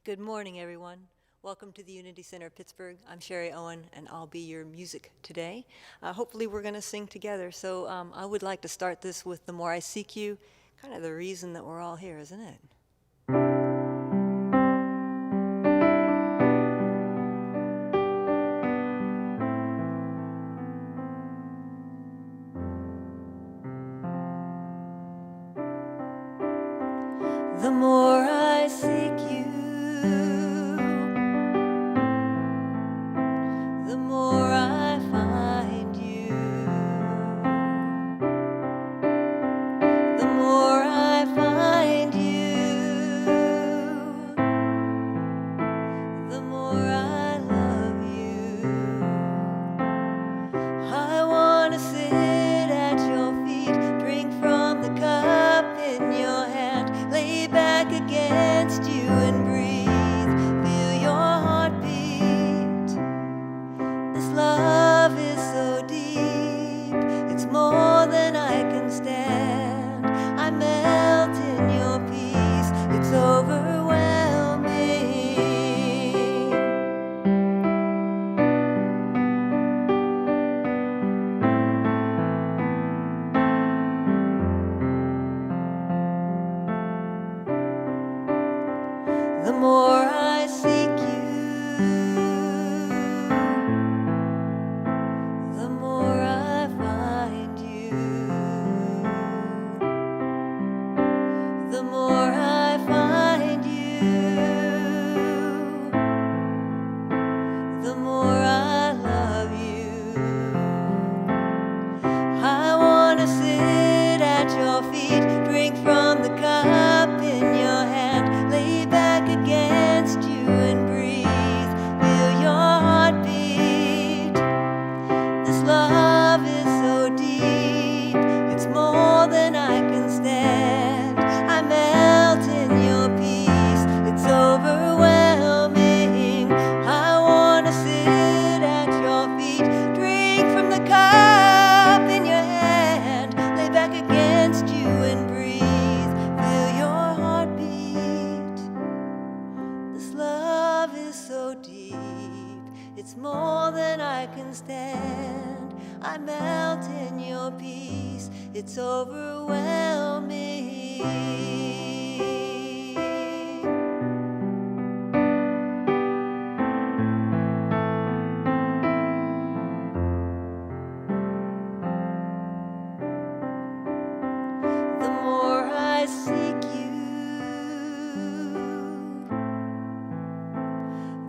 Good morning, everyone. Welcome to the Unity Center of Pittsburgh. I'm Sherry Owen, and I'll be your music today. Hopefully we're going to sing together. So I would like to start this with The More I Seek You, kind of the reason that we're all here, isn't it? The more I seek you, the more I find you. The more I find you, the more I love you. I want to sit at your feet, drink from the cup in your hand, lay back against you and breathe, feel your heartbeat. This love is so deep, it's more than I can stand. I melt in your peace, it's overwhelming. The more I seek you, the more I find you. The more I find you, the more I love you. I want to sit at your feet, drink from the cup in your hand, lay back against you and breathe, feel your heartbeat. This love is so deep, it's more than I can stand. I melt in your peace, it's overwhelming. I want to sit at your feet, drink from the cup in your hand, lay back against you and breathe, feel your heartbeat. This love is so deep, it's more than I can stand. I melt in your peace, it's overwhelming. The more I seek you,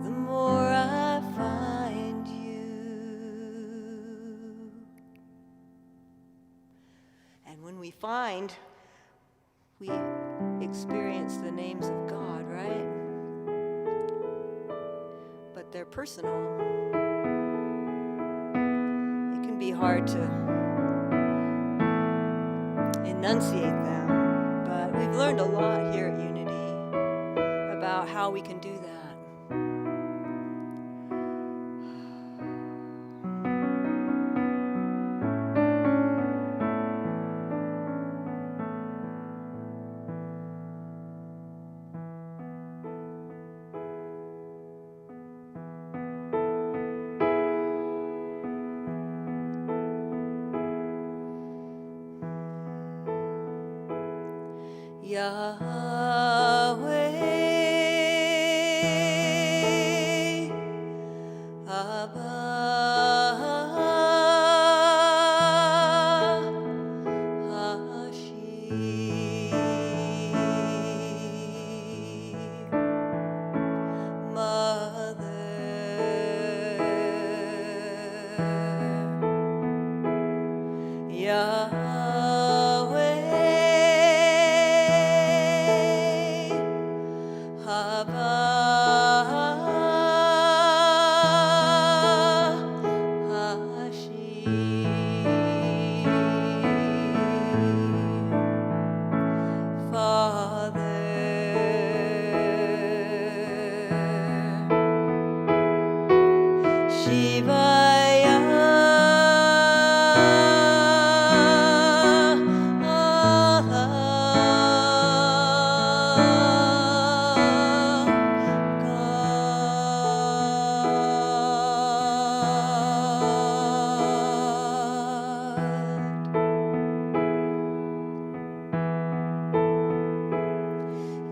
the more I find you. And when we find, we experience the names of God, right? But they're personal. It can be hard to enunciate them, but we've learned a lot here at Unity about how we can do that. Yahweh, Abba, Hashir, Mother, Yahweh.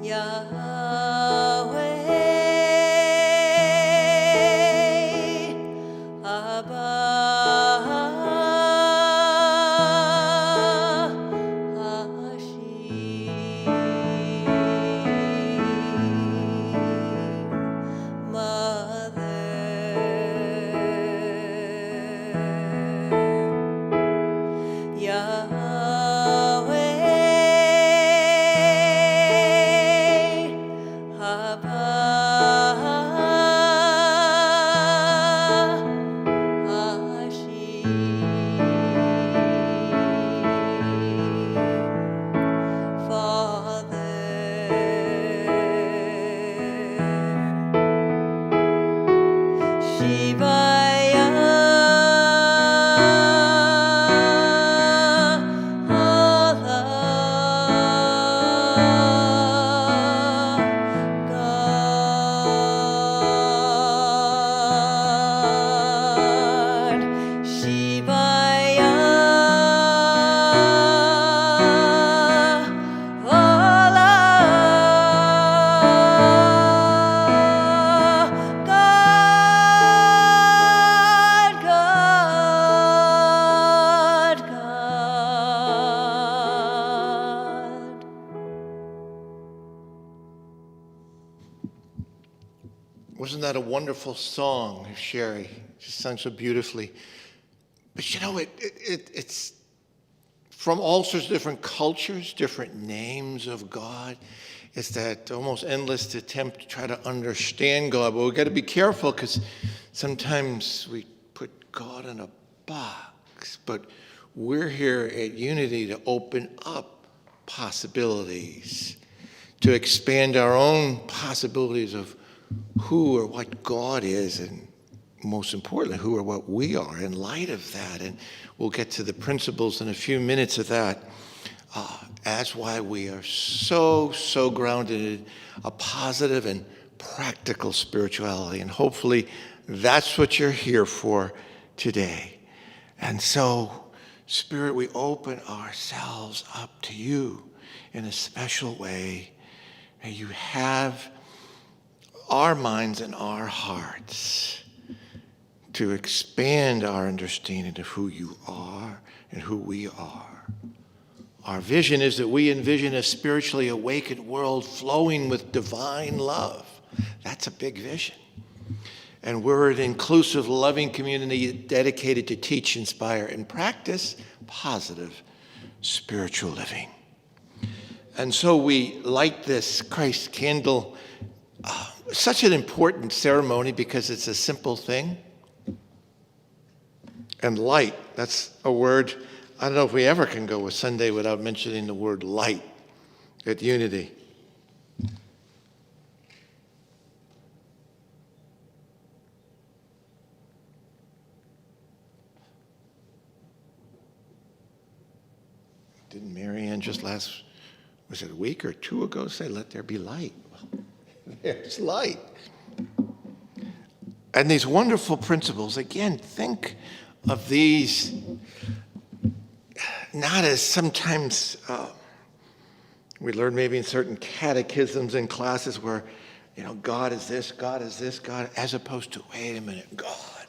Yahweh, Abba, Hashim, Mother, Yahweh, Abba, Hashim, Father, Shivaya, Allah, God, Shivaya, Allah, God, God, God. Wasn't that a wonderful song, Sherry? She sang so beautifully. But you know, it's from all sorts of different cultures, different names of God. It's that almost endless attempt to try to understand God. But we've got to be careful because sometimes we put God in a box. But we're here at Unity to open up possibilities, to expand our own possibilities of who or what God is, and most importantly, who or what we are in light of that. And we'll get to the principles in a few minutes of that. That's why we are so grounded in a positive and practical spirituality. And hopefully that's what you're here for today. And so, Spirit, we open ourselves up to you in a special way. May you have our minds and our hearts to expand our understanding of who you are and who we are. Our vision is that we envision a spiritually awakened world flowing with divine love. That's a big vision. And we're an inclusive, loving community dedicated to teach, inspire, and practice positive spiritual living. And so we light this Christ candle. Such an important ceremony because it's a simple thing. And light, that's a word, I don't know if we ever can go a Sunday without mentioning the word light at Unity. Didn't Maryann just was it a week or two ago, say, let there be light? There's light. And these wonderful principles, again, think of these not as sometimes we learn maybe in certain catechisms and classes where, God is this, God, as opposed to, wait a minute, God,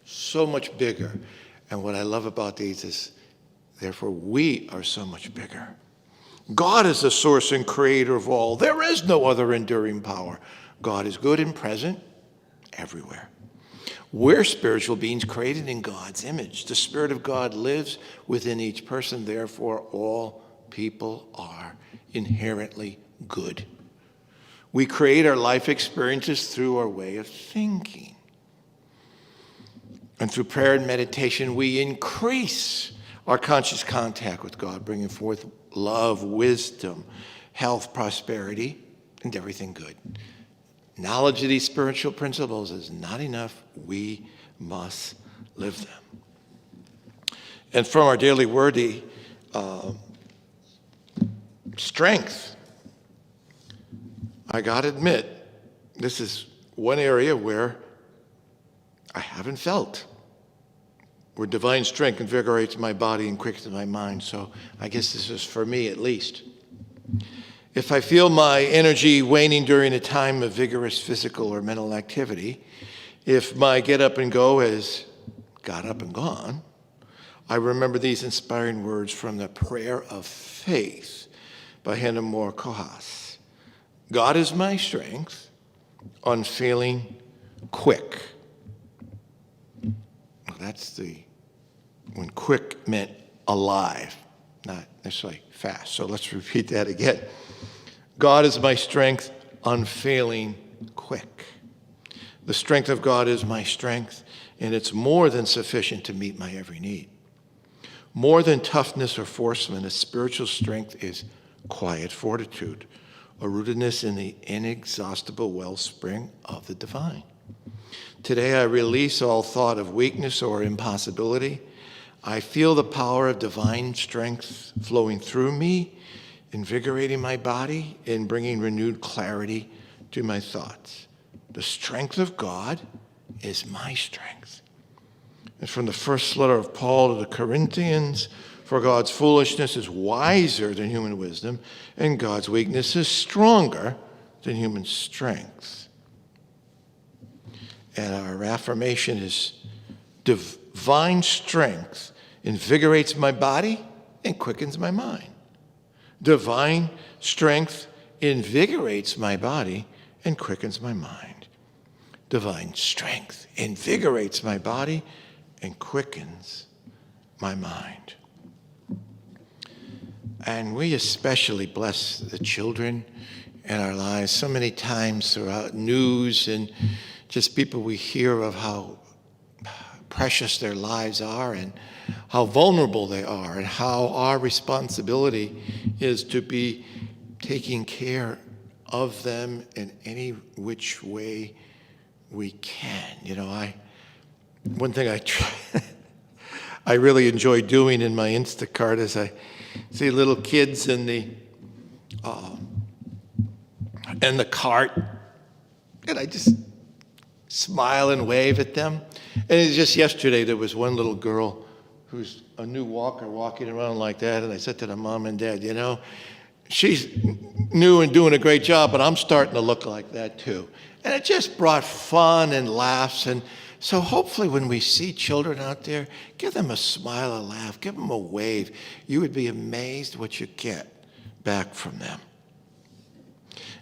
so much bigger. And what I love about these is, therefore, we are so much bigger. God is the source and creator of all. There is no other enduring power. God is good and present everywhere. We're spiritual beings created in God's image. The Spirit of God lives within each person. Therefore, all people are inherently good. We create our life experiences through our way of thinking. And through prayer and meditation, we increase our conscious contact with God, bringing forth love, wisdom, health, prosperity, and everything good. Knowledge of these spiritual principles is not enough. We must live them. And from our daily word, strength. I got to admit, this is one area where I haven't felt, where divine strength invigorates my body and quickens my mind. So I guess this is for me at least. If I feel my energy waning during a time of vigorous physical or mental activity, if my get up and go has got up and gone, I remember these inspiring words from the Prayer of Faith by Hannah More Kohas. God is my strength, unfailing, quick. Well, that's when quick meant alive, not necessarily fast. So let's repeat that again. God is my strength, unfailing, quick. The strength of God is my strength, and it's more than sufficient to meet my every need. More than toughness or forcefulness, spiritual strength is quiet fortitude, a rootedness in the inexhaustible wellspring of the divine. Today I release all thought of weakness or impossibility. I feel the power of divine strength flowing through me, invigorating my body and bringing renewed clarity to my thoughts. The strength of God is my strength. And from the first letter of Paul to the Corinthians, for God's foolishness is wiser than human wisdom, and God's weakness is stronger than human strength. And our affirmation is divine strength invigorates my body and quickens my mind. Divine strength invigorates my body and quickens my mind. Divine strength invigorates my body and quickens my mind. And we especially bless the children in our lives. So many times throughout news and just people we hear of how precious their lives are and how vulnerable they are and how our responsibility is to be taking care of them in any which way we can. You know, one thing I really enjoy doing in my Instacart is I see little kids in the cart, and I just smile and wave at them. And it's just yesterday there was one little girl who's a new walker walking around like that, and I said to the mom and dad, you know, she's new and doing a great job, but I'm starting to look like that too. And it just brought fun and laughs. And so hopefully when we see children out there, give them a smile, a laugh, give them a wave. You would be amazed what you get back from them.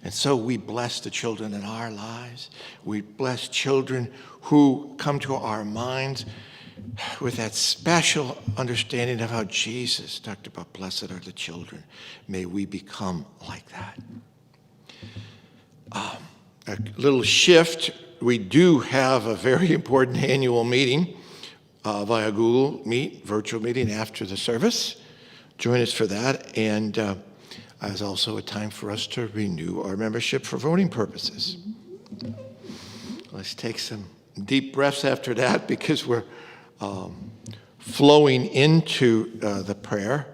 And so we bless the children in our lives. We bless children who come to our minds with that special understanding of how Jesus talked about blessed are the children. May we become like that. A little shift. We do have a very important annual meeting via Google Meet, virtual meeting after the service. Join us for that. And there's also a time for us to renew our membership for voting purposes. Let's take some deep breaths after that because we're flowing into the prayer.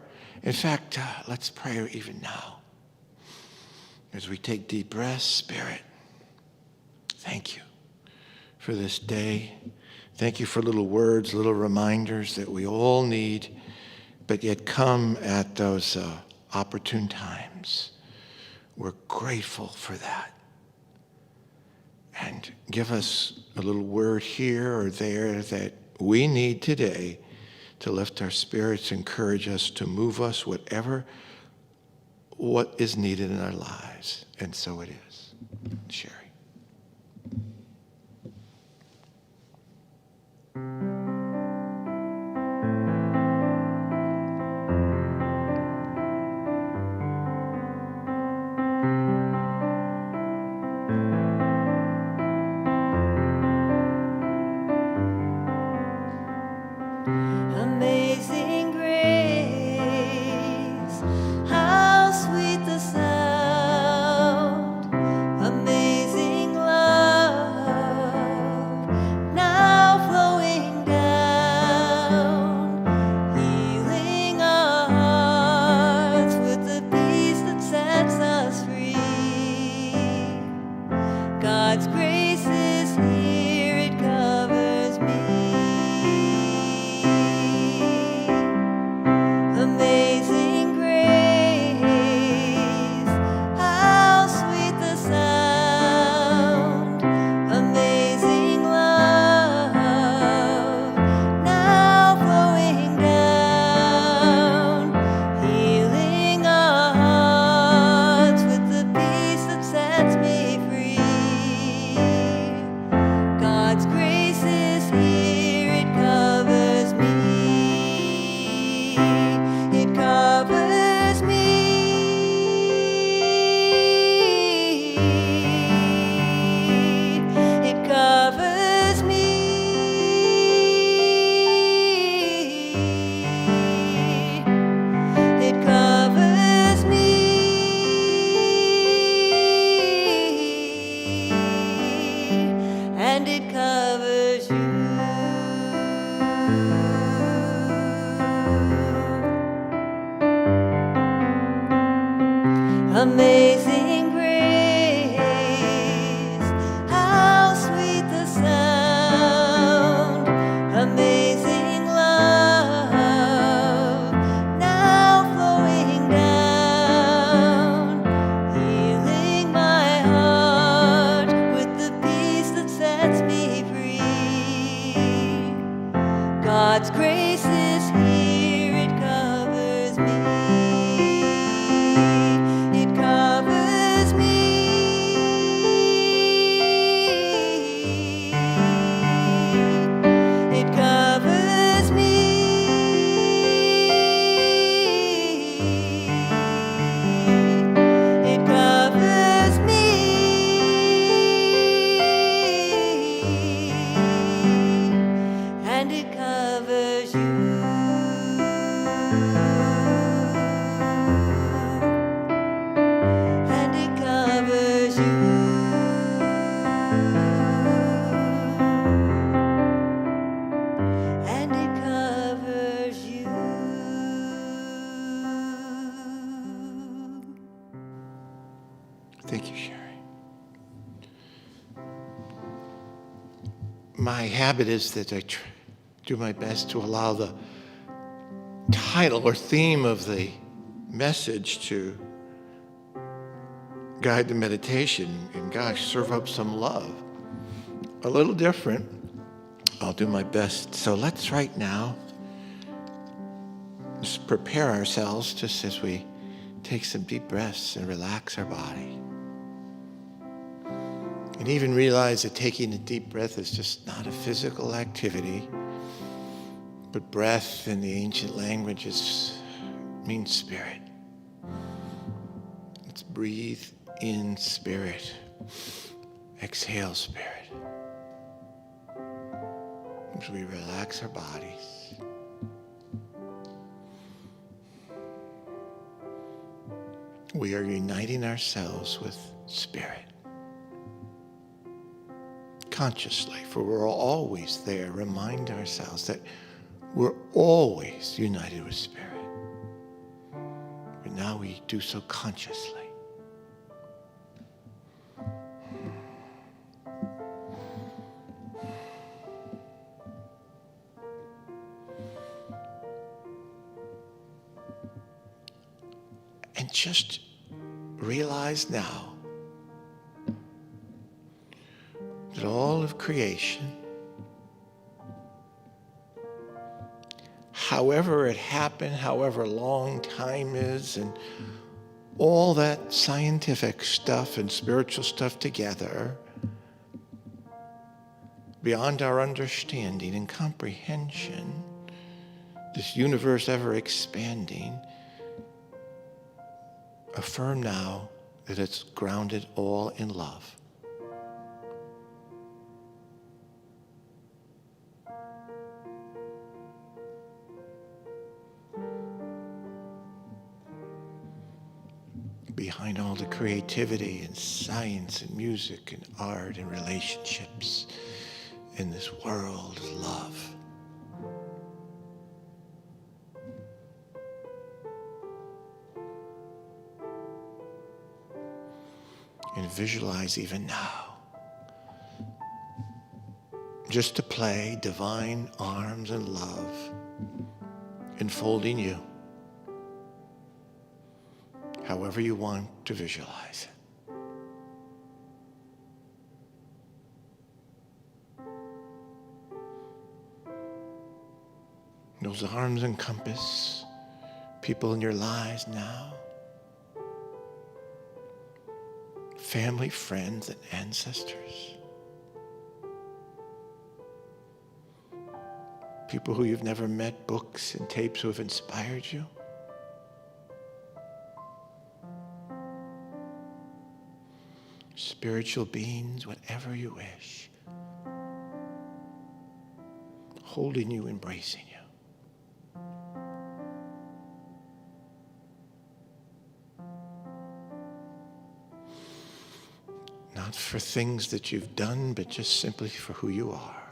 In fact, let's pray even now. As we take deep breaths, Spirit, thank you for this day. Thank you for little words, little reminders that we all need, but yet come at those opportune times. We're grateful for that. And give us a little word here or there that we need today to lift our spirits, encourage us, to move us, what is needed in our lives. And so it is. Sherry. Amazing grace, how sweet the sound. Amazing love, now flowing down, healing our hearts with the peace that sets us free. God's grace is here, it covers me. Amazing grace, my habit is that I do my best to allow the title or theme of the message to guide the meditation, and gosh, serve up some love. A little different. I'll do my best. So let's right now just prepare ourselves just as we take some deep breaths and relax our body. And even realize that taking a deep breath is just not a physical activity, but breath in the ancient languages means spirit. Let's breathe in spirit. Exhale spirit. As we relax our bodies. We are uniting ourselves with spirit. Consciously, for we're always there. Remind ourselves that we're always united with spirit. But now we do so consciously. And just realize now that all of creation, however it happened, however long time is, and all that scientific stuff and spiritual stuff together, beyond our understanding and comprehension, this universe ever expanding, affirm now that it's grounded all in love. Behind all the creativity and science and music and art and relationships in this world is love. And visualize even now, just to play divine arms and love enfolding you, however you want to visualize it. Those arms encompass people in your lives now, family, friends, and ancestors. People who you've never met, books and tapes who have inspired you. Spiritual beings, whatever you wish, holding you, embracing you. Not for things that you've done, but just simply for who you are.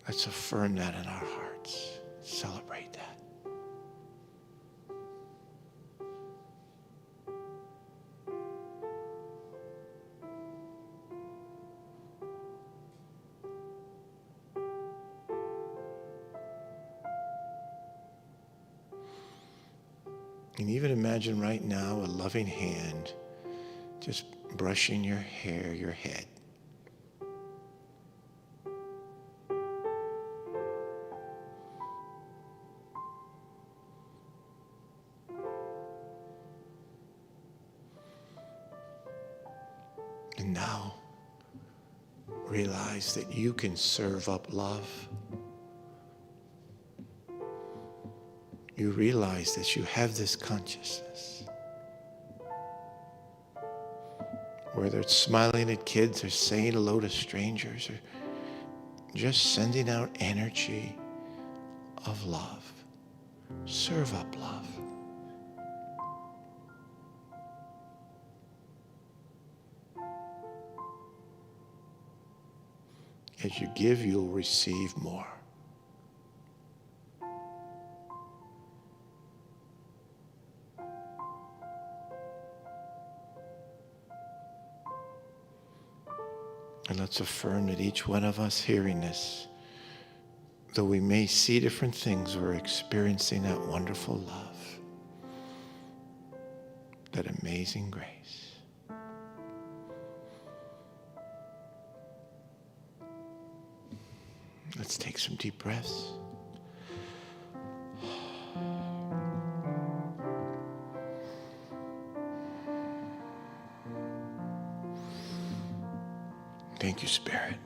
Let's affirm that in our hearts. Celebrate that. And even imagine right now a loving hand just brushing your hair, your head. And now realize that you can serve up love. You realize that you have this consciousness. Whether it's smiling at kids or saying hello to strangers or just sending out energy of love. Serve up love. As you give, you'll receive more. And let's affirm that each one of us hearing this, though we may see different things, we're experiencing that wonderful love, that amazing grace. Let's take some deep breaths. Thank you, Spirit.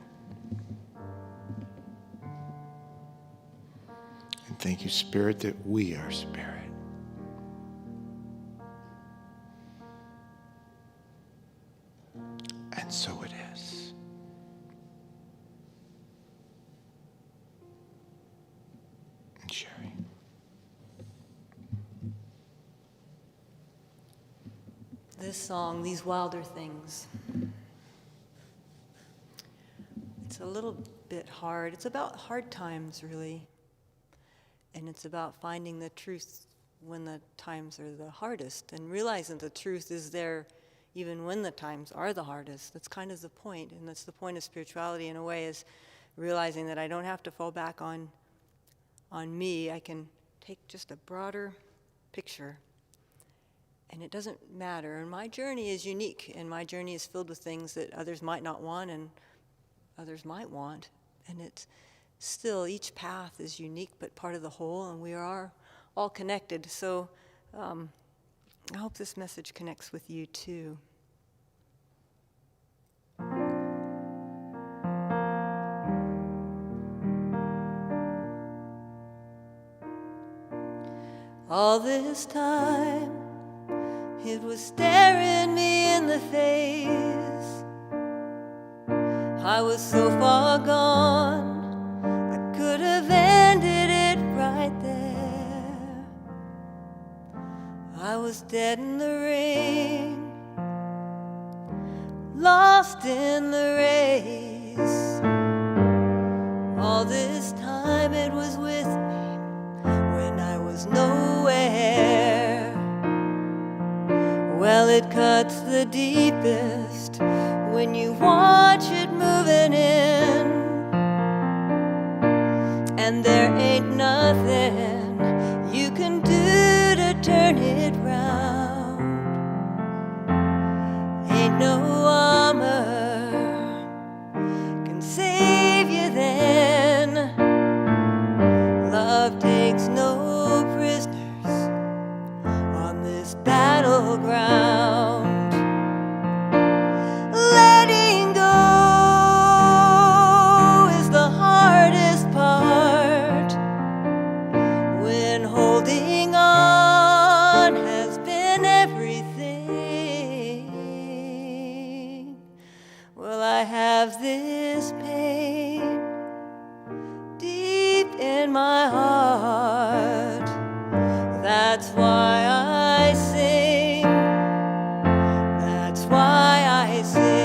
And thank you, Spirit, that we are Spirit. And so it is. And Sherry. This song, These Wilder Things. It's a little bit hard. It's about hard times, really. And it's about finding the truth when the times are the hardest and realizing the truth is there even when the times are the hardest. That's kind of the point. And that's the point of spirituality in a way, is realizing that I don't have to fall back on me. I can take just a broader picture. And it doesn't matter. And my journey is unique. And my journey is filled with things that others might not want and others might want, and it's still, each path is unique but part of the whole, and we are all connected. So I hope this message connects with you too. All this time it was staring me in the face. I was so far gone, I could have ended it right there. I was dead in the ring, lost in the race. All this time it was with me when I was nowhere. Well, it cuts the deepest when you watch it moving in, and there ain't nothing you can do to turn it round. Ain't no armor can save you then. Love takes no prisoners on this battleground. Letting go is the hardest part, when holding on has been everything. Well, I have this pain deep in my heart. That's why I sing. That's why I sing.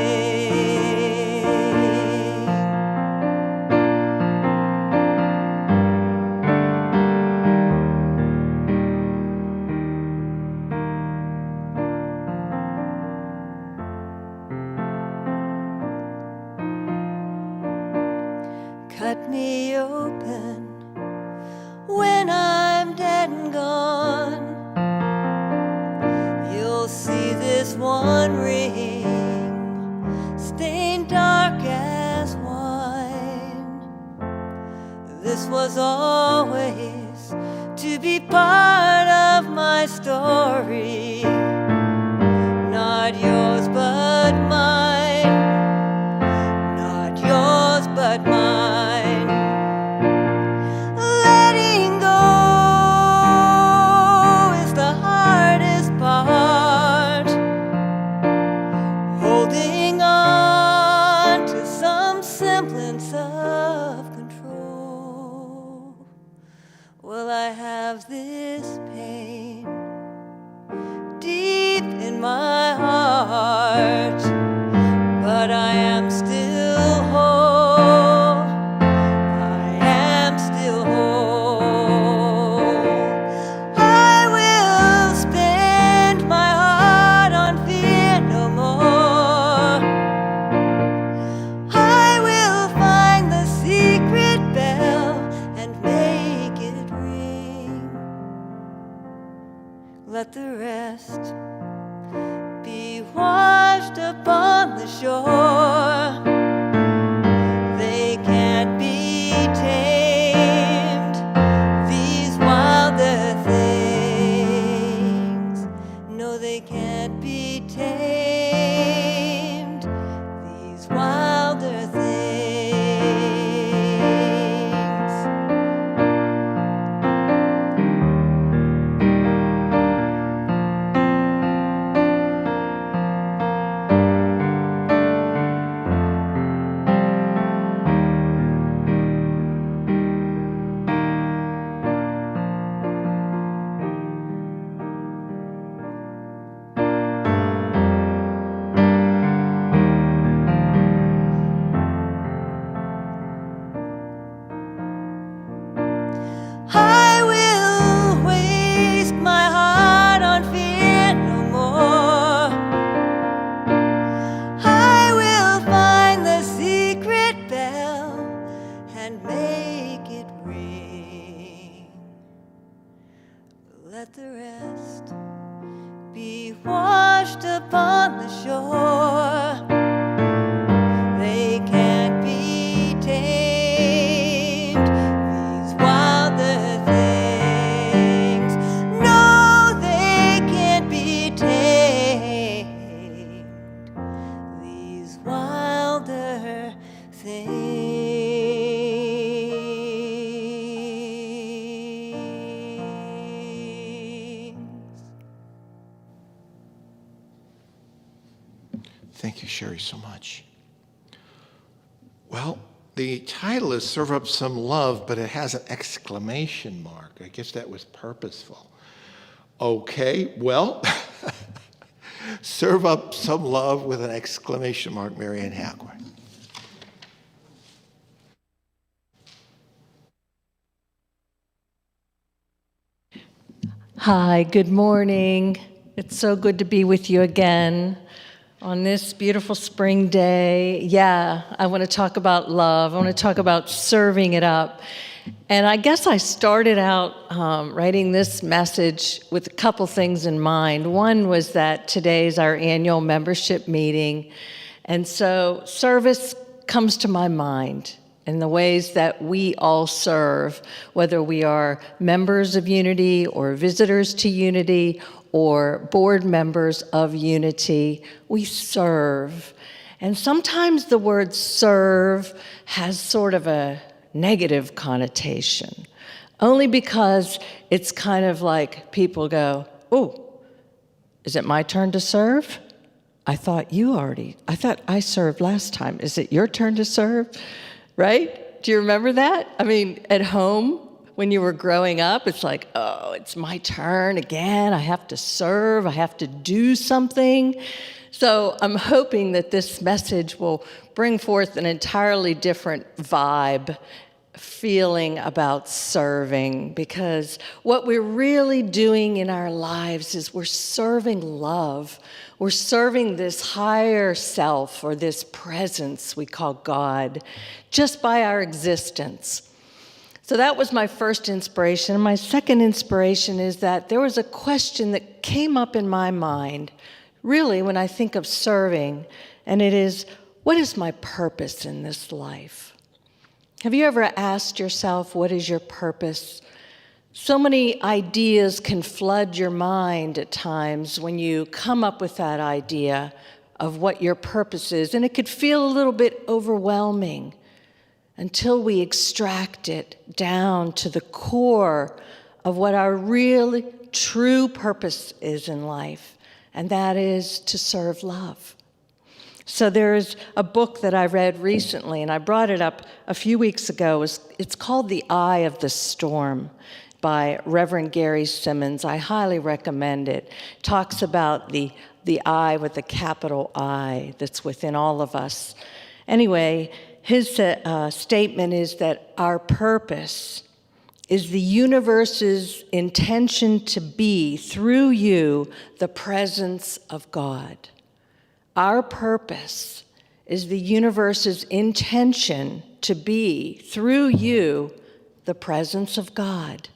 Cut me open when I'm dead and gone. You'll see this one ring stained dark as wine. This was always to be part of my story, not yours but mine, not yours but mine. Letting go is the hardest part, holding on to some semblance of control. Well, I have this pain deep in my heart, but I am still whole. I am still whole. I will spend my heart on fear no more. I shore. They can't be tamed, these wilder things. No, they can't be tamed, these wilder things. I will waste my heart on fear no more. I will find the secret bell and make it ring. Let the rest be washed upon the shore. They can't be tamed, these wilder things. No, they can't be tamed, these wilder things. Thank you, Sherry, so much. Well, the title is Serve Up Some Love, but it has an exclamation mark. I guess that was purposeful. Okay, well, serve up some love with an exclamation mark, Maryann Hackworth. Hi, good morning. It's so good to be with you again on this beautiful spring day. Yeah, I want to talk about love. I want to talk about serving it up. And I guess I started out writing this message with a couple things in mind. One was that today's our annual membership meeting. And so service comes to my mind in the ways that we all serve, whether we are members of Unity or visitors to Unity or board members of Unity, we serve. And sometimes the word serve has sort of a negative connotation, only because it's kind of like people go, oh, is it my turn to serve? I thought I served last time. Is it your turn to serve? Right? Do you remember that? I mean, at home, when you were growing up, it's like, oh, it's my turn again. I have to serve. I have to do something. So I'm hoping that this message will bring forth an entirely different vibe, feeling about serving, because what we're really doing in our lives is we're serving love. We're serving this higher self, or this presence we call God, just by our existence. So that was my first inspiration. My second inspiration is that there was a question that came up in my mind, really, when I think of serving, and it is, what is my purpose in this life? Have you ever asked yourself, what is your purpose? So many ideas can flood your mind at times when you come up with that idea of what your purpose is, and it could feel a little bit overwhelming until we extract it down to the core of what our really true purpose is in life, and that is to serve love. So there's a book that I read recently, and I brought it up a few weeks ago. It's called The Eye of the Storm by Reverend Gary Simmons. I highly recommend it. It talks about the I with a capital I that's within all of us. Anyway, his statement is that our purpose is the universe's intention to be, through you, the presence of God. Our purpose is the universe's intention to be, through you, the presence of God.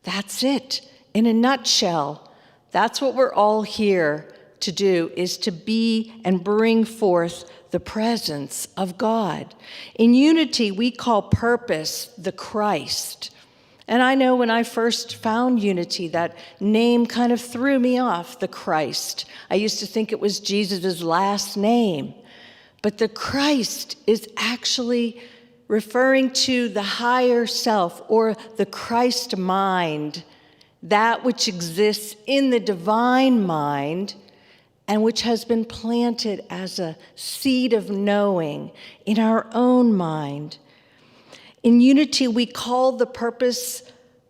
That's it. In a nutshell, that's what we're all here to do is to be and bring forth the presence of God. In unity, we call purpose the Christ. And I know when I first found unity, that name kind of threw me off, the Christ. I used to think it was Jesus' last name. But the Christ is actually referring to the higher self, or the Christ mind, that which exists in the divine mind and which has been planted as a seed of knowing in our own mind. In unity, we call the purpose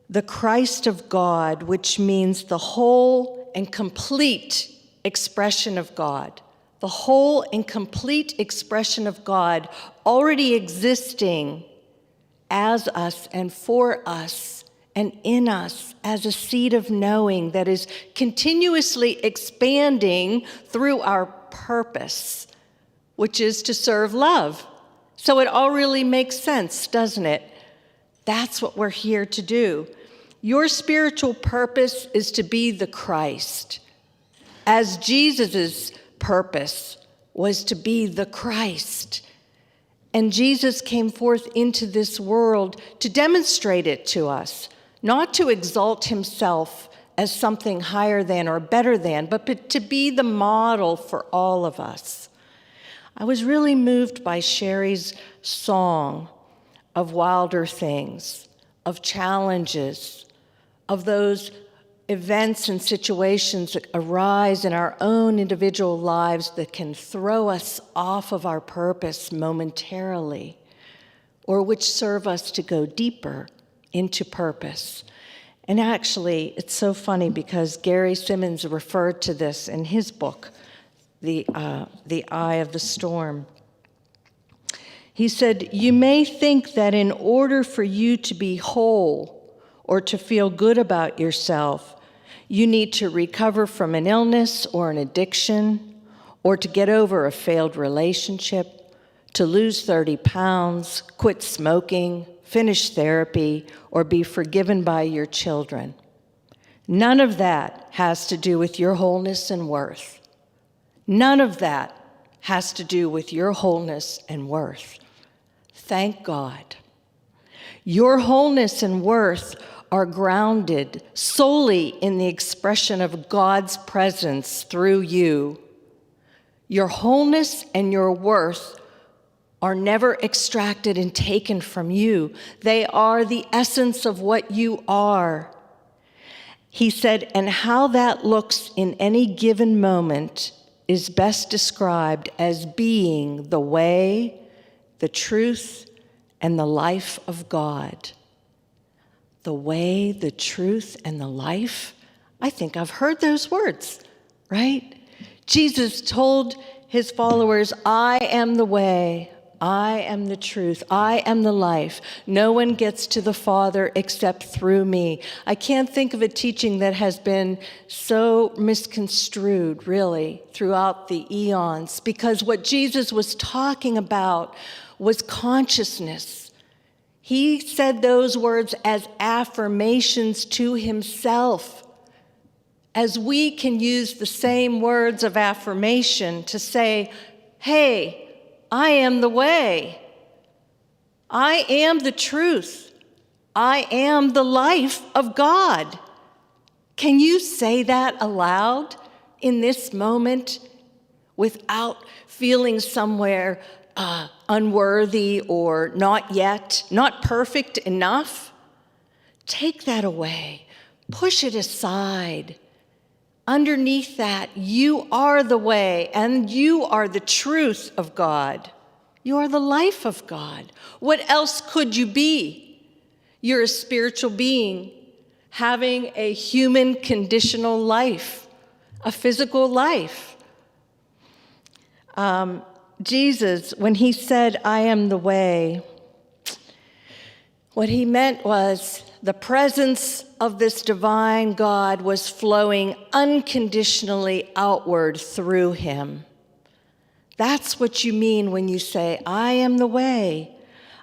the Christ of God, which means the whole and complete expression of God. The whole and complete expression of God already existing as us and for us and in us as a seed of knowing that is continuously expanding through our purpose, which is to serve love. So it all really makes sense, doesn't it? That's what we're here to do. Your spiritual purpose is to be the Christ, as Jesus's purpose was to be the Christ. And Jesus came forth into this world to demonstrate it to us, not to exalt himself as something higher than or better than, but to be the model for all of us. I was really moved by Sherry's song of wilder things, of challenges, of those events and situations that arise in our own individual lives that can throw us off of our purpose momentarily, or which serve us to go deeper into purpose. And actually, it's so funny because Gary Simmons referred to this in his book, The Eye of the Storm. He said, "You may think that in order for you to be whole or to feel good about yourself, you need to recover from an illness or an addiction, or to get over a failed relationship, to lose 30 pounds, quit smoking, finish therapy, or be forgiven by your children. None of that has to do with your wholeness and worth. None of that has to do with your wholeness and worth. Thank God. Your wholeness and worth are grounded solely in the expression of God's presence through you. Your wholeness and your worth are never extracted and taken from you. They are the essence of what you are." He said, and how that looks in any given moment is best described as being the way, the truth, and the life of God. The way, the truth, and the life. I think I've heard those words, right? Jesus told his followers, "I am the way, I am the truth, I am the life. No one gets to the Father except through me." I can't think of a teaching that has been so misconstrued, really, throughout the eons, because what Jesus was talking about was consciousness. He said those words as affirmations to himself, as we can use the same words of affirmation to say, hey, I am the way. I am the truth. I am the life of God. Can you say that aloud in this moment without feeling somewhere unworthy or not yet, not perfect enough? Take that away. Push it aside. Underneath that, you are the way and you are the truth of God. You are the life of God. What else could you be? You're a spiritual being having a human conditional life, a physical life. Jesus, when he said, "I am the way," what he meant was the presence of this divine God was flowing unconditionally outward through him. That's what you mean when you say, "I am the way."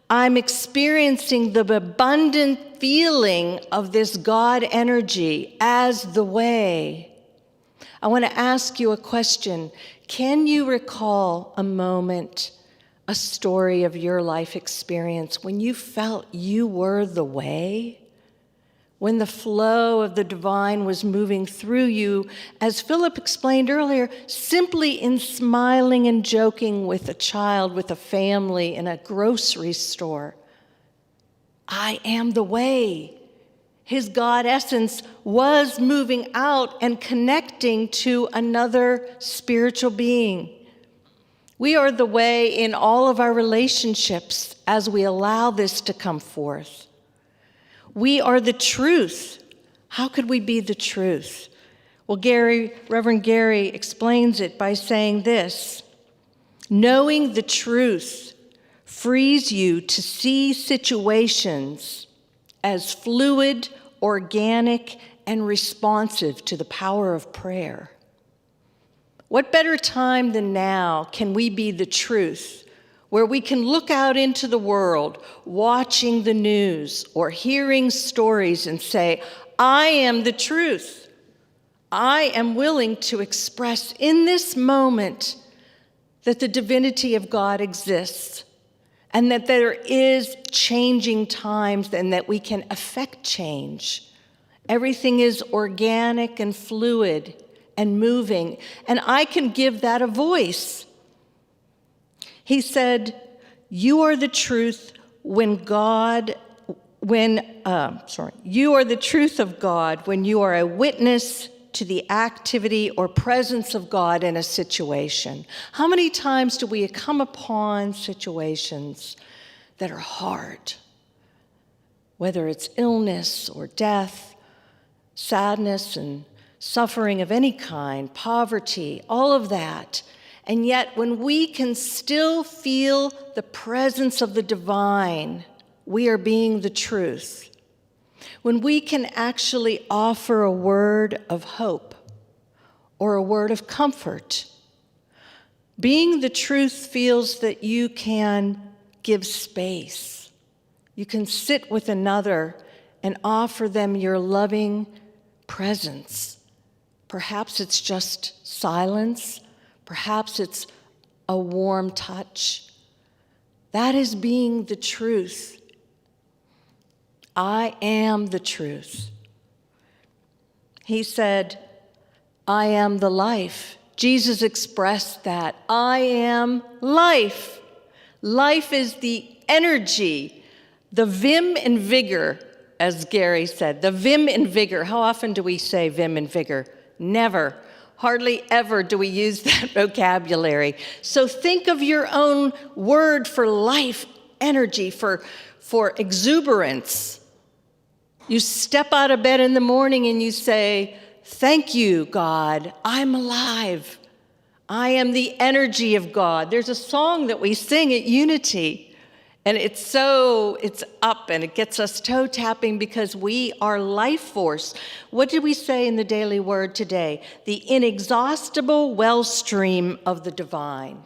I'm experiencing the abundant feeling of this God energy as the way. I want to ask you a question. Can you recall a moment, a story of your life experience when you felt you were the way? When the flow of the divine was moving through you, as Philip explained earlier, simply in smiling and joking with a child, with a family in a grocery store. I am the way. His God essence was moving out and connecting to another spiritual being. We are the way in all of our relationships as we allow this to come forth. We are the truth. How could we be the truth? Well, Reverend Gary explains it by saying this: knowing the truth frees you to see situations as fluid, organic, and responsive to the power of prayer. What better time than now can we be the truth, where we can look out into the world, watching the news or hearing stories and say, I am the truth. I am willing to express in this moment that the divinity of God exists and that there is changing times and that we can affect change. Everything is organic and fluid and moving, and I can give that a voice. He said, you are the truth you are the truth of God when you are a witness to the activity or presence of God in a situation. How many times do we come upon situations that are hard? Whether it's illness or death, sadness and suffering of any kind, poverty, all of that. And yet when we can still feel the presence of the divine, we are being the truth. When we can actually offer a word of hope or a word of comfort, being the truth feels that you can give space. You can sit with another and offer them your loving presence. Perhaps it's just silence. Perhaps it's a warm touch. That is being the truth. I am the truth. He said, I am the life. Jesus expressed that. I am life. Life is the energy, the vim and vigor, as Gary said, the vim and vigor. How often do we say vim and vigor? Never. Hardly ever do we use that vocabulary. So think of your own word for life, energy, for exuberance. You step out of bed in the morning and you say, thank you, God, I'm alive. I am the energy of God. There's a song that we sing at Unity, and it's up and it gets us toe tapping because we are life force. What did we say in the daily word today? The inexhaustible wellstream of the divine.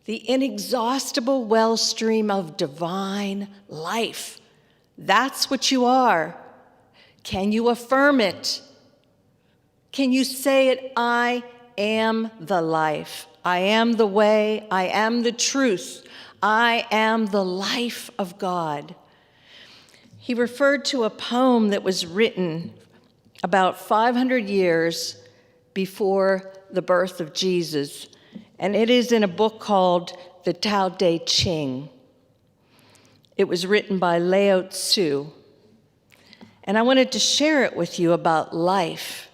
The inexhaustible wellstream of divine life. That's what you are. Can you affirm it? Can you say it? I am the life. I am the way. I am the truth. I am the life of God. He referred to a poem that was written about 500 years before the birth of Jesus, and it is in a book called the Tao Te Ching. It was written by Lao Tzu, and I wanted to share it with you about life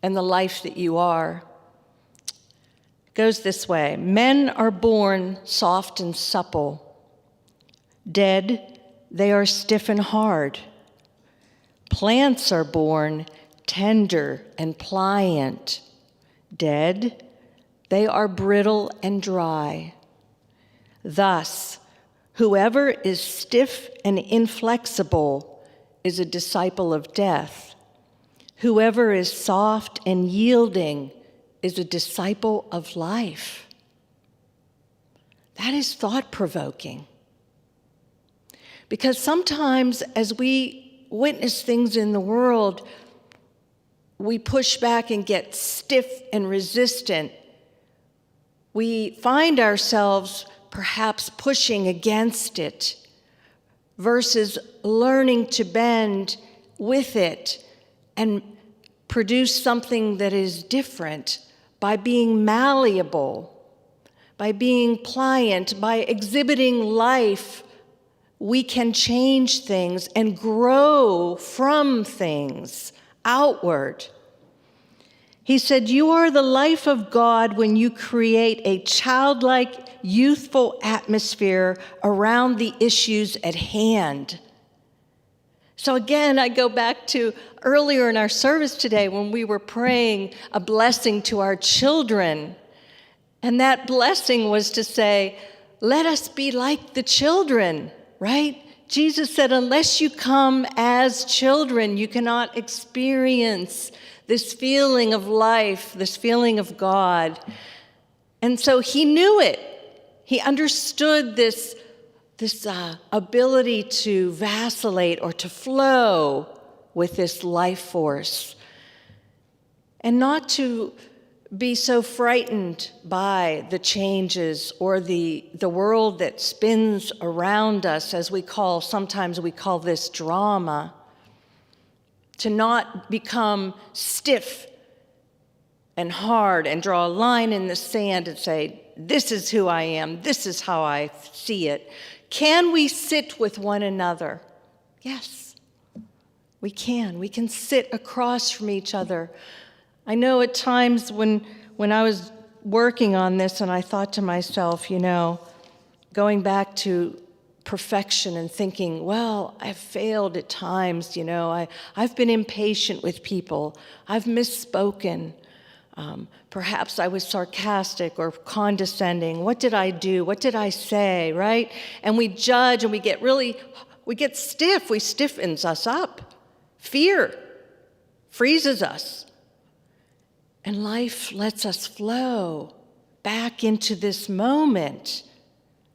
and the life that you are. It goes this way. Men are born soft and supple. Dead, they are stiff and hard. Plants are born tender and pliant. Dead, they are brittle and dry. Thus, whoever is stiff and inflexible is a disciple of death. Whoever is soft and yielding is a disciple of life. That is thought-provoking. Because sometimes as we witness things in the world, we push back and get stiff and resistant, we find ourselves perhaps pushing against it versus learning to bend with it and produce something that is different by being malleable, by being pliant, by exhibiting life. We can change things and grow from things outward. He said, "You are the life of God when you create a childlike, youthful atmosphere around the issues at hand." So again, I go back to earlier in our service today when we were praying a blessing to our children. And that blessing was to say, let us be like the children, right? Jesus said, unless you come as children, you cannot experience this feeling of life, this feeling of God. And so he knew it. He understood this ability to vacillate or to flow with this life force, and not to be so frightened by the changes or the world that spins around us, as sometimes we call this drama, to not become stiff and hard and draw a line in the sand and say, this is who I am, this is how I see it. Can we sit with one another? Yes, we can. We can sit across from each other. I know at times when I was working on this and I thought to myself, going back to perfection and thinking, well, I've failed at times, I've been impatient with people, I've misspoken. Perhaps I was sarcastic or condescending. What did I do? What did I say, right? And we judge and we get stiff. We stiffens us up. Fear freezes us. And life lets us flow back into this moment.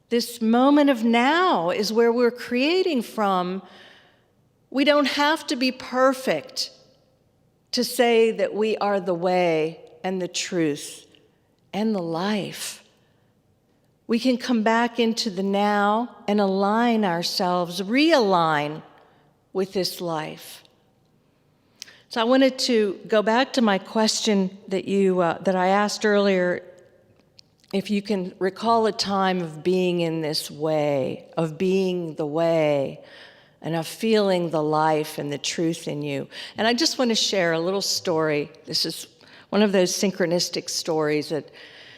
This moment of now is where we're creating from. We don't have to be perfect to say that we are the way and the truth and the life. We can come back into the now and align ourselves, realign with this life. So I wanted to go back to my question that I asked earlier, if you can recall a time of being in this way, of being the way, and of feeling the life and the truth in you. And I just want to share a little story. This is one of those synchronistic stories that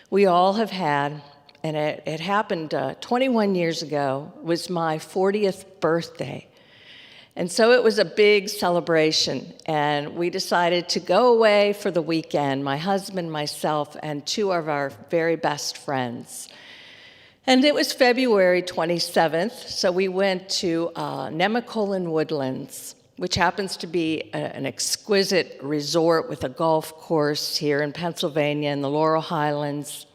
we all have had, and it happened 21 years ago. It was my 40th birthday. And so it was a big celebration, and we decided to go away for the weekend, my husband, myself, and two of our very best friends. And it was February 27th, so we went to Nemacolin Woodlands, which happens to be an exquisite resort with a golf course here in Pennsylvania in the Laurel Highlands.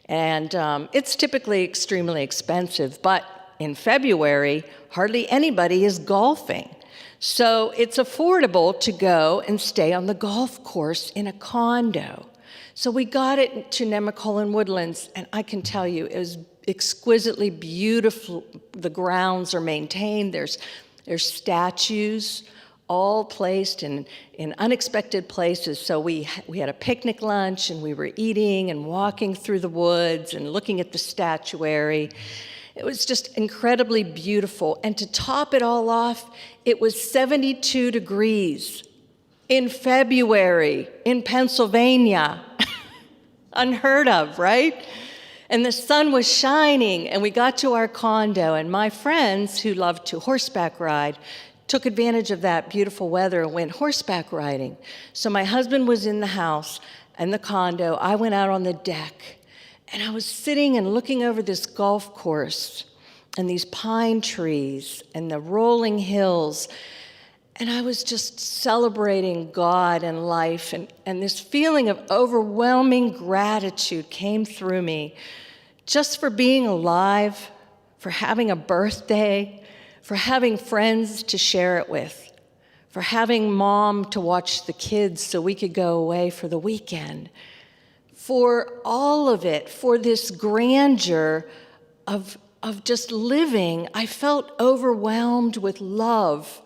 And it's typically extremely expensive, but in February, hardly anybody is golfing. So it's affordable to go and stay on the golf course in a condo. So we got it to Nemacolin Woodlands, and I can tell you, it was exquisitely beautiful. The grounds are maintained. There's statues all placed in unexpected places. So we had a picnic lunch, and we were eating and walking through the woods and looking at the statuary. It was just incredibly beautiful. And to top it all off, it was 72 degrees in February in Pennsylvania. Unheard of, right? And the sun was shining, and we got to our condo, and my friends who loved to horseback ride took advantage of that beautiful weather and went horseback riding. So my husband was in the house and the condo. I went out on the deck, and I was sitting and looking over this golf course and these pine trees and the rolling hills. And I was just celebrating God and life, and this feeling of overwhelming gratitude came through me just for being alive, for having a birthday, for having friends to share it with, for having Mom to watch the kids so we could go away for the weekend, for all of it, for this grandeur of just living. I felt overwhelmed with love.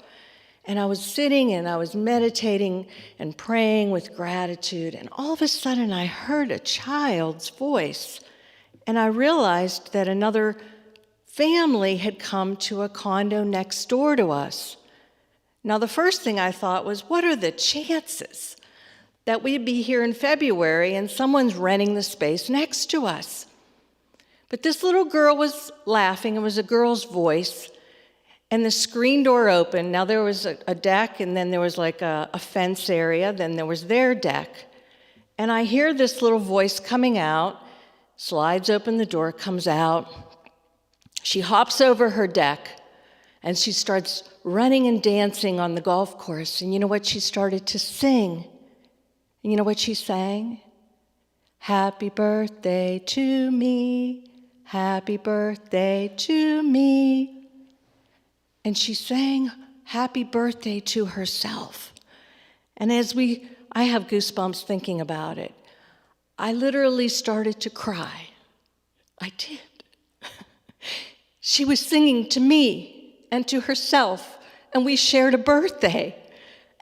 And I was sitting and I was meditating and praying with gratitude. And all of a sudden I heard a child's voice. And I realized that another family had come to a condo next door to us. Now, the first thing I thought was, what are the chances that we'd be here in February and someone's renting the space next to us? But this little girl was laughing. It was a girl's voice. And the screen door opened. Now, there was a deck, and then there was like a fence area. Then there was their deck. And I hear this little voice coming out, slides open the door, comes out. She hops over her deck, and she starts running and dancing on the golf course. And you know what she started to sing? And you know what she sang? Happy birthday to me. Happy birthday to me. And she sang happy birthday to herself. And I have goosebumps thinking about it. I literally started to cry. I did. She was singing to me and to herself, and we shared a birthday.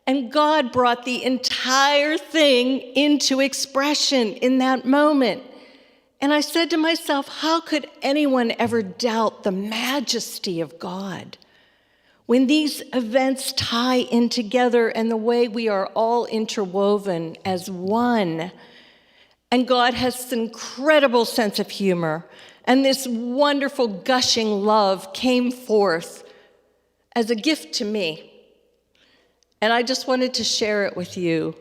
And God brought the entire thing into expression in that moment. And I said to myself, how could anyone ever doubt the majesty of God? When these events tie in together and the way we are all interwoven as one, and God has this incredible sense of humor, and this wonderful gushing love came forth as a gift to me. And I just wanted to share it with you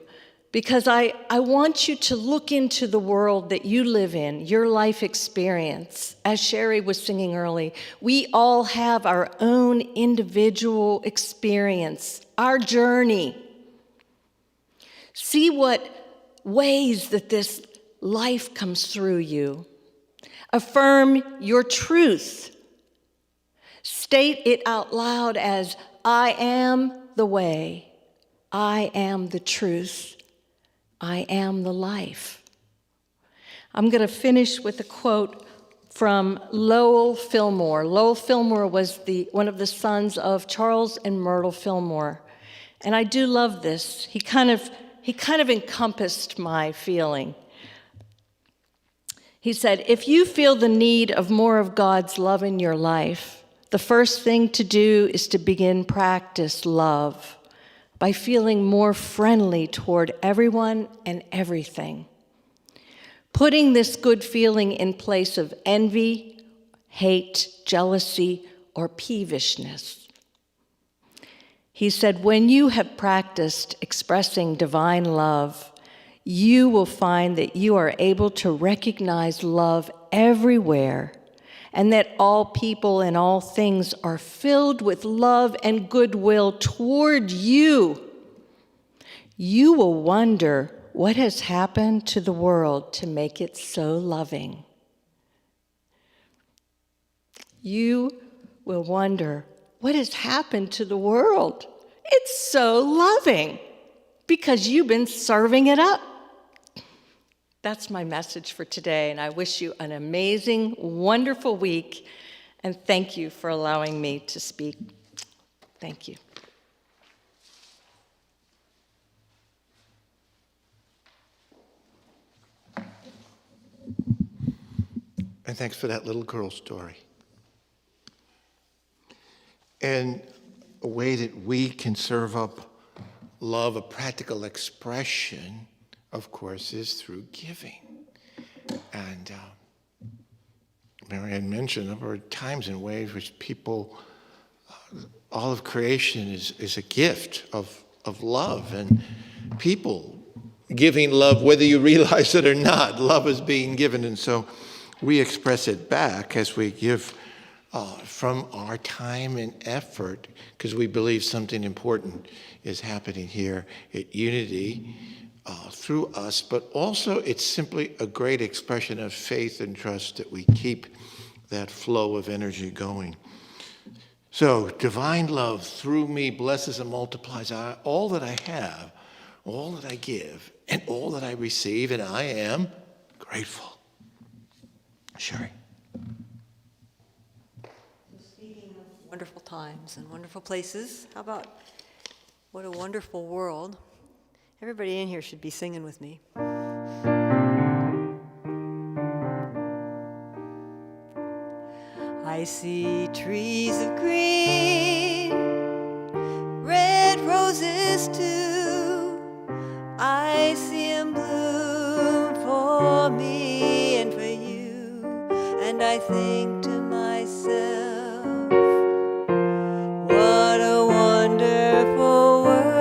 because I want you to look into the world that you live in, your life experience. As Sherry was singing early, we all have our own individual experience, our journey. See what ways that this life comes through you. Affirm your truth. State it out loud as, I am the way. I am the truth. I am the life. I'm going to finish with a quote from Lowell Fillmore. Lowell Fillmore was one of the sons of Charles and Myrtle Fillmore. And I do love this. He kind of encompassed my feeling. He said, if you feel the need of more of God's love in your life, the first thing to do is to begin practice love by feeling more friendly toward everyone and everything. Putting this good feeling in place of envy, hate, jealousy, or peevishness. He said, when you have practiced expressing divine love, you will find that you are able to recognize love everywhere and that all people and all things are filled with love and goodwill toward you. You will wonder what has happened to the world to make it so loving. You will wonder what has happened to the world. It's so loving because you've been serving it up. That's my message for today, and I wish you an amazing, wonderful week, and thank you for allowing me to speak. Thank you. And thanks for that little girl story. And a way that we can serve up love, a practical expression, of course, is through giving. And Maryann mentioned there are times and ways which people, all of creation is a gift of love, and people giving love, whether you realize it or not, love is being given. And so we express it back as we give from our time and effort, because we believe something important is happening here at Unity through us, but also it's simply a great expression of faith and trust that we keep that flow of energy going. So divine love through me blesses and multiplies all that I have, all that I give, and all that I receive, and I am grateful. Sherry. Speaking of wonderful times and wonderful places, how about what a wonderful world? Everybody in here should be singing with me. I see trees of green, red roses too. I see 'em bloom for me and for you. And I think to myself, what a wonderful world.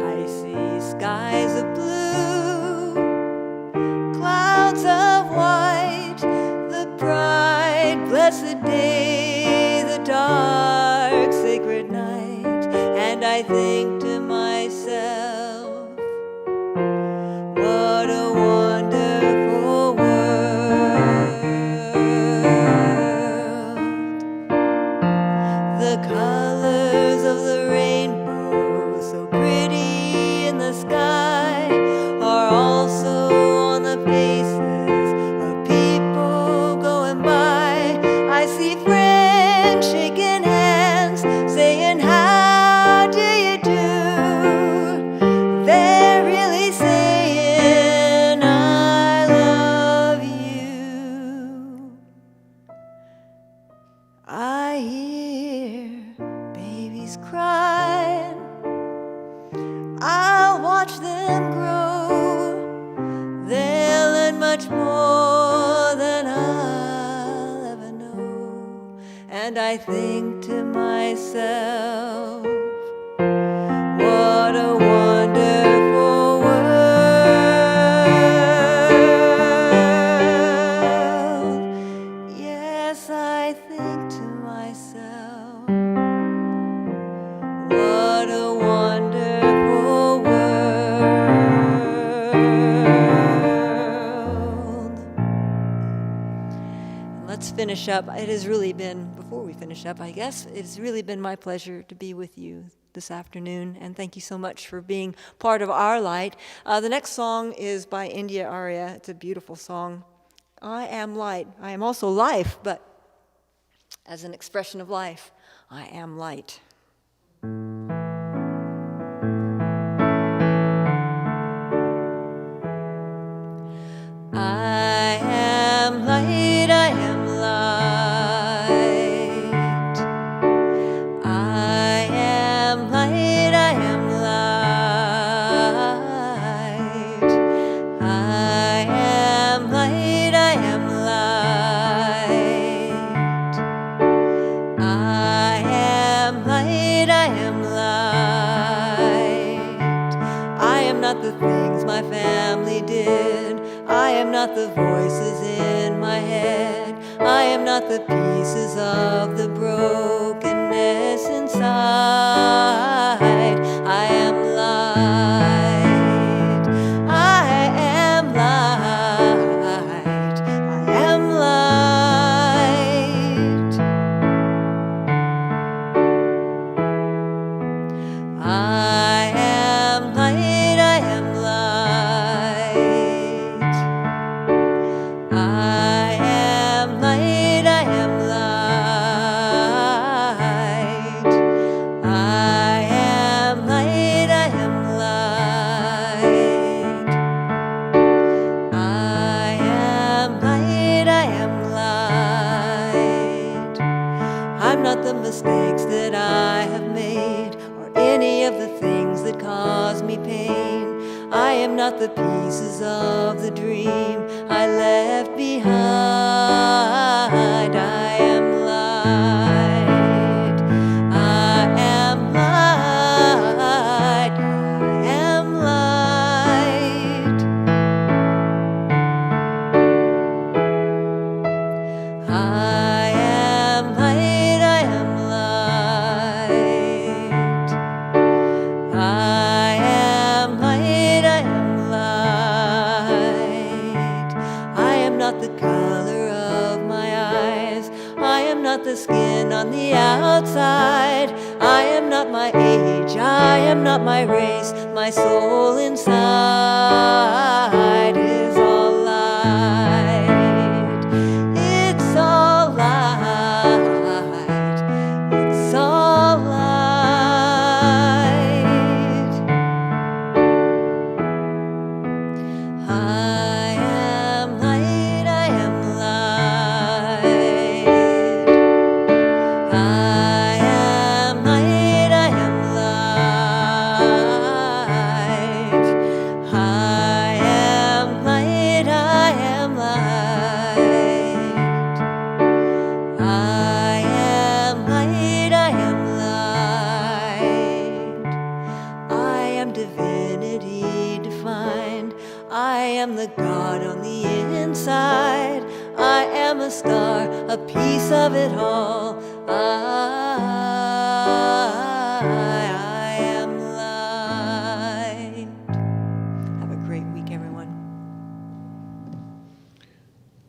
I see skies of blue, clouds of white, the bright, blessed day, the dark, sacred night. And I think to myself, what a wonderful world. The colors of the rainbow, so pretty in the sky, are also on the faces of people going by. I see friends shaking hands, saying, how do you do? They're really saying, I love you. I hear babies crying, I'll watch them grow. They'll learn much more than I'll ever know. And I think to myself, what a wonderful world. Yes, I think to myself, what a wonderful world. Let's finish up. It has really been, before we finish up, I guess, it's really been my pleasure to be with you this afternoon, and thank you so much for being part of our light. The next song is by India Arya. It's a beautiful song. I am light. I am also life, but as an expression of life, I am light. I am light, I am light. I am light, I am light. I am light, I am light. I am light, I am light. I am not the things my family did. I am not the voices in my head. I am not the pieces of the brokenness inside. I am light. I am light. I am light. I am light. I am light. I am light, I am light. I am light, I am light. I am light, I am light. I'm not the mistakes that I have made, or any of the things that cause me pain. I am not the pieces of the dream I left behind. I am light. I am light. I am light. I am light. I am light. I am light. I am light. I am not the kind not the skin on the outside. I am not my age, I am not my race. My soul inside is all light. It's all light. It's all light. I am light, I am light. I am light, I am light. I am light, I am light. I am light, I am light. I am divinity defined. I am the God on the inside. I am a star, a piece of it all. I am light. Have a great week, everyone.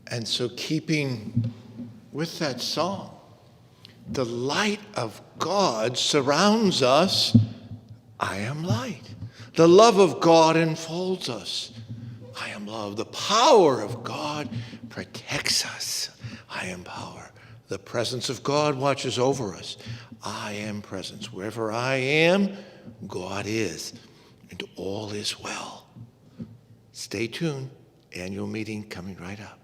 And so keeping with that song, the light of God surrounds us. I am light. The love of God enfolds us. I am love. The power of God protects us. I am power. The presence of God watches over us. I am presence. Wherever I am, God is. And all is well. Stay tuned. Annual meeting coming right up.